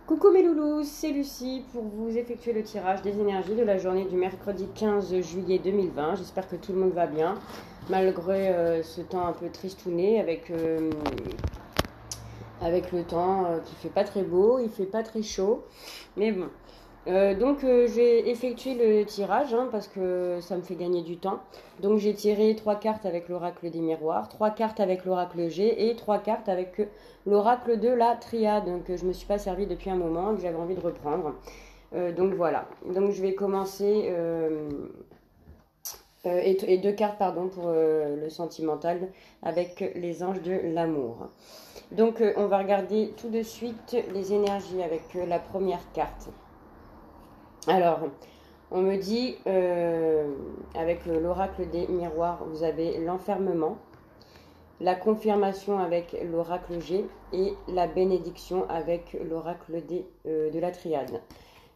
Coucou mes loulous, c'est Lucie pour vous effectuer le tirage des énergies de la journée du mercredi 15 juillet 2020. J'espère que tout le monde va bien, malgré ce temps un peu tristouné avec le temps qui fait pas très beau, il fait pas très chaud, mais bon. J'ai effectué le tirage parce que ça me fait gagner du temps. Donc j'ai tiré 3 cartes avec l'oracle des miroirs, 3 cartes avec l'oracle G et 3 cartes avec l'oracle de la triade que je me suis pas servi depuis un moment et que j'avais envie de reprendre. Donc voilà. Donc je vais commencer et 2 cartes pardon pour le sentimental avec les anges de l'amour. Donc on va regarder tout de suite les énergies avec la première carte. Alors, on me dit, avec l'oracle des miroirs, vous avez l'enfermement, la confirmation avec l'oracle G et la bénédiction avec l'oracle de la triade.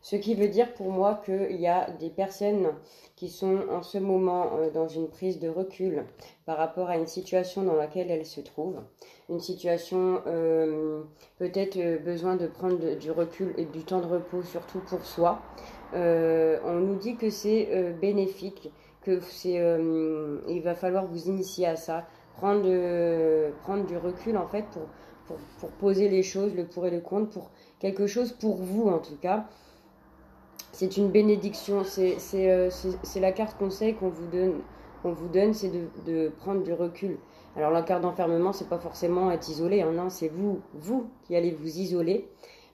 Ce qui veut dire pour moi qu'il y a des personnes qui sont en ce moment dans une prise de recul par rapport à une situation dans laquelle elles se trouvent. Une situation peut-être besoin de prendre du recul et du temps de repos, surtout pour soi. On nous dit que c'est bénéfique, que il va falloir vous initier à ça, prendre du recul en fait pour poser les choses, le pour et le contre, pour quelque chose pour vous en tout cas. C'est une bénédiction, c'est la carte conseil qu'on vous donne, c'est de prendre du recul. Alors la carte d'enfermement, c'est pas forcément être isolé, non, c'est vous qui allez vous isoler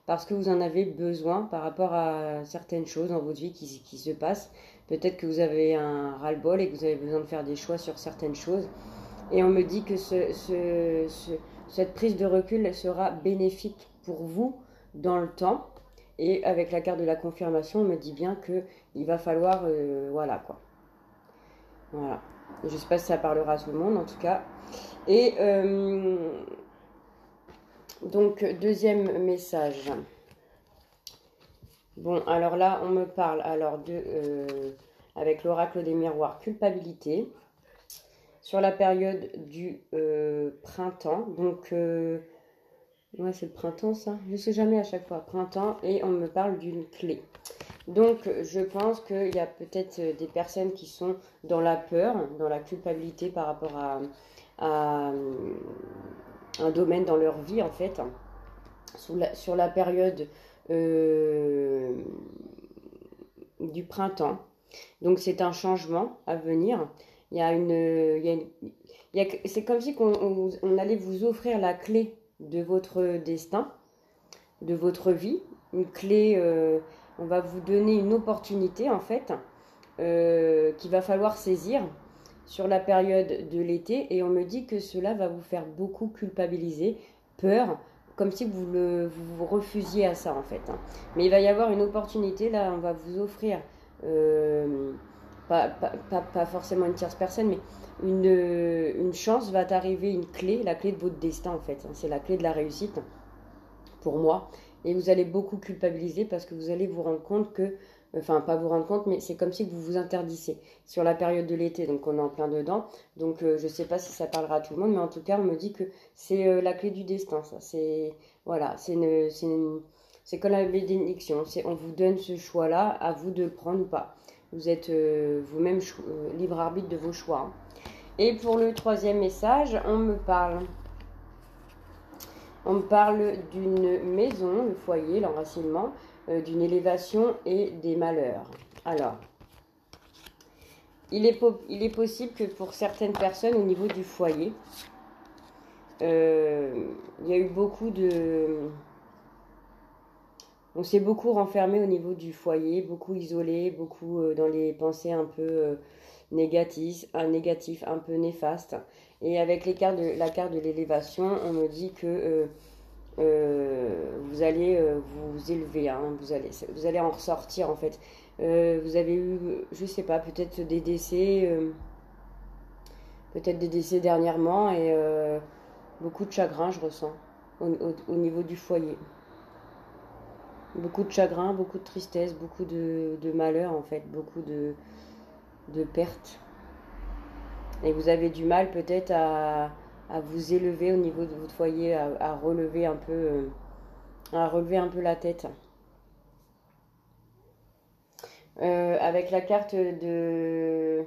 parce que vous en avez besoin par rapport à certaines choses dans votre vie qui se passent. Peut-être que vous avez un ras-le-bol et que vous avez besoin de faire des choix sur certaines choses. Et on me dit que cette prise de recul elle sera bénéfique pour vous dans le temps. Et avec la carte de la confirmation, on me dit bien qu'il va falloir, voilà quoi. Voilà. Je ne sais pas si ça parlera à tout le monde en tout cas. Et donc, deuxième message. Bon, alors là, on me parle alors avec l'oracle des miroirs, culpabilité. Sur la période du printemps. Donc, ouais, c'est le printemps ça. Je ne sais jamais à chaque fois. Printemps et on me parle d'une clé. Donc, je pense qu'il y a peut-être des personnes qui sont dans la peur, dans la culpabilité par rapport à un domaine dans leur vie en fait. Sur la période du printemps. Donc, c'est un changement à venir. Il y a c'est comme si on allait vous offrir la clé de votre destin, de votre vie. Une clé, on va vous donner une opportunité en fait, qu'il va falloir saisir sur la période de l'été. Et on me dit que cela va vous faire beaucoup culpabiliser, peur, comme si vous refusiez à ça en fait. Mais il va y avoir une opportunité, là on va vous offrir... pas forcément une tierce personne, mais une chance va t'arriver, une clé, la clé de votre destin en fait. C'est la clé de la réussite pour moi. Et vous allez beaucoup culpabiliser parce que vous allez vous rendre compte que, enfin pas vous rendre compte, mais c'est comme si vous vous interdissez sur la période de l'été. Donc on est en plein dedans. Donc je sais pas si ça parlera à tout le monde, mais en tout cas on me dit que c'est la clé du destin. Ça, c'est voilà, c'est comme la bénédiction. On vous donne ce choix-là, à vous de le prendre ou pas. Vous êtes vous-même libre arbitre de vos choix. Et pour le troisième message, on me parle d'une maison, le foyer, l'enracinement, d'une élévation et des malheurs. Alors, il est possible que pour certaines personnes, au niveau du foyer, il y a eu beaucoup de... On s'est beaucoup renfermé au niveau du foyer, beaucoup isolé, beaucoup dans les pensées un peu négatif, un peu néfaste. Et avec la carte de l'élévation, on me dit que vous allez vous élever, vous allez en ressortir en fait. Vous avez eu, je sais pas, peut-être des décès dernièrement et beaucoup de chagrin, je ressens, au niveau du foyer. Beaucoup de chagrin, beaucoup de tristesse, beaucoup de malheur en fait, beaucoup de pertes. Et vous avez du mal peut-être à vous élever au niveau de votre foyer, à relever un peu à relever un peu la tête. Avec la carte de...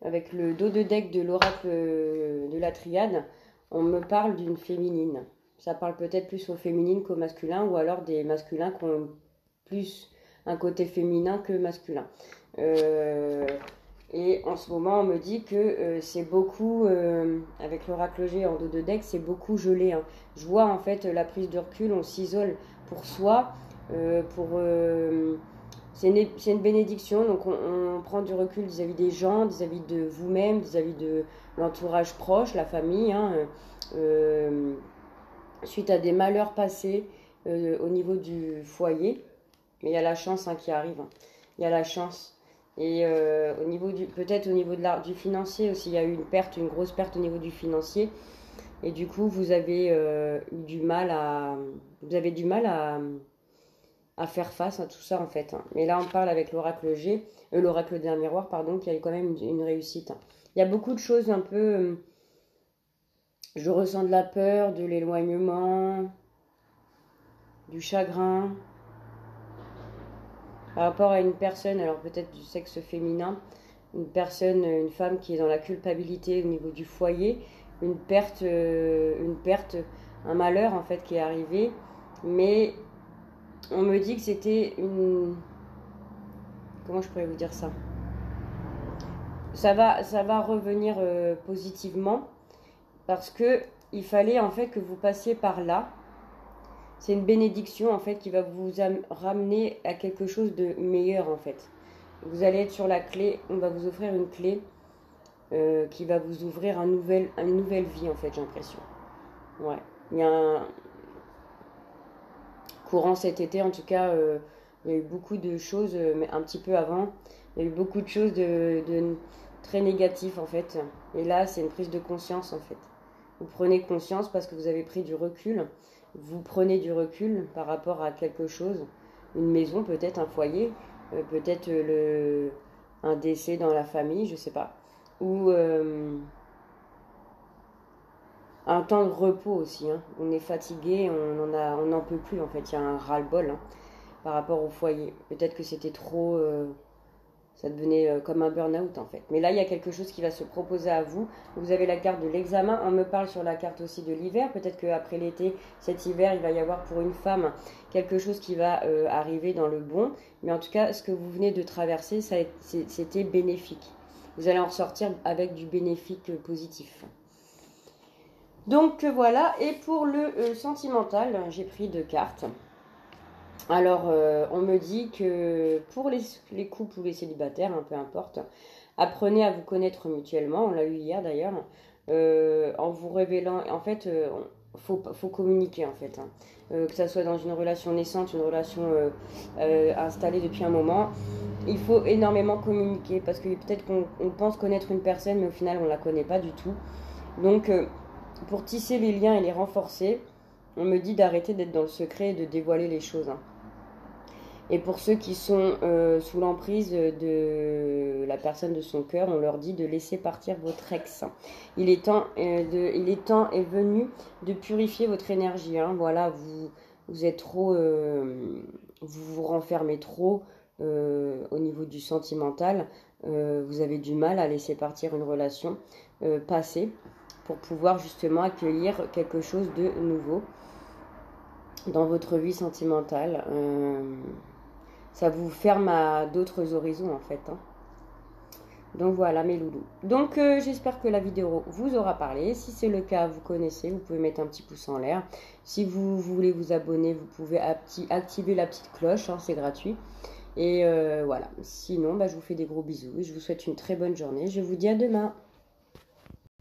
Avec le dos de deck de l'oracle de la triade, on me parle d'une féminine. Ça parle peut-être plus aux féminines qu'aux masculins, ou alors des masculins qui ont plus un côté féminin que masculin. Et en ce moment, on me dit que c'est beaucoup, avec l'oracle G en dos de deck, c'est beaucoup gelé. Hein. Je vois en fait la prise de recul, on s'isole pour soi, c'est une bénédiction, donc on prend du recul vis-à-vis des gens, vis-à-vis de vous-même, vis-à-vis de l'entourage proche, la famille, hein, suite à des malheurs passés au niveau du foyer. Mais il y a la chance hein, qui arrive, hein. Il y a la chance. Et au niveau peut-être au niveau du financier aussi, il y a eu une grosse perte au niveau du financier. Et du coup, vous avez eu du mal à faire face à tout ça en fait. Hein. Mais là, on parle avec l'oracle G, l'oracle d'un miroir, pardon, qui a eu quand même une réussite. Hein. Il y a beaucoup de choses un peu. Je ressens de la peur, de l'éloignement, du chagrin par rapport à une personne, alors peut-être du sexe féminin, une femme qui est dans la culpabilité au niveau du foyer, une perte, un malheur en fait qui est arrivé, mais on me dit que c'était une... Comment je pourrais vous dire ça? Ça va revenir positivement parce que il fallait en fait que vous passiez par là. C'est une bénédiction en fait qui va vous ramener à quelque chose de meilleur en fait. Vous allez être sur la clé, on va vous offrir une clé qui va vous ouvrir une nouvelle vie en fait, j'ai l'impression. Ouais, il y a un courant cet été en tout cas, il y a eu beaucoup de choses, mais un petit peu avant, il y a eu beaucoup de choses de très négatives en fait. Et là, c'est une prise de conscience en fait. Vous prenez conscience parce que vous avez pris du recul. Vous prenez du recul par rapport à quelque chose, une maison peut-être, un foyer, peut-être un décès dans la famille, je sais pas, ou un temps de repos aussi. Hein. On est fatigué, on n'en peut plus en fait, il y a un ras-le-bol hein, par rapport au foyer. Peut-être que c'était trop, ça devenait comme un burn-out en fait. Mais là, il y a quelque chose qui va se proposer à vous. Vous avez la carte de l'examen. On me parle sur la carte aussi de l'hiver. Peut-être qu'après l'été, cet hiver, il va y avoir pour une femme quelque chose qui va arriver dans le bon. Mais en tout cas, ce que vous venez de traverser, c'était bénéfique. Vous allez en ressortir avec du bénéfique positif. Donc voilà. Et pour le sentimental, j'ai pris 2 cartes. Alors, on me dit que pour les couples ou les célibataires, peu importe, apprenez à vous connaître mutuellement, on l'a eu hier d'ailleurs, en vous révélant, en fait, faut communiquer en fait, hein. Que ça soit dans une relation naissante, une relation installée depuis un moment, il faut énormément communiquer parce que peut-être qu'on pense connaître une personne, mais au final, on ne la connaît pas du tout. Donc, pour tisser les liens et les renforcer, on me dit d'arrêter d'être dans le secret et de dévoiler les choses, hein. Et pour ceux qui sont sous l'emprise de la personne de son cœur, on leur dit de laisser partir votre ex. Il est temps est venu de purifier votre énergie. Hein. Voilà, vous êtes trop, vous vous renfermez trop au niveau du sentimental. Vous avez du mal à laisser partir une relation passée pour pouvoir justement accueillir quelque chose de nouveau dans votre vie sentimentale. Ça vous ferme à d'autres horizons en fait. Hein. Donc voilà mes loulous. Donc j'espère que la vidéo vous aura parlé. Si c'est le cas, vous connaissez, vous pouvez mettre un petit pouce en l'air. Si vous voulez vous abonner, vous pouvez activer la petite cloche, hein, c'est gratuit. Et voilà. Sinon, je vous fais des gros bisous. Je vous souhaite une très bonne journée. Je vous dis à demain.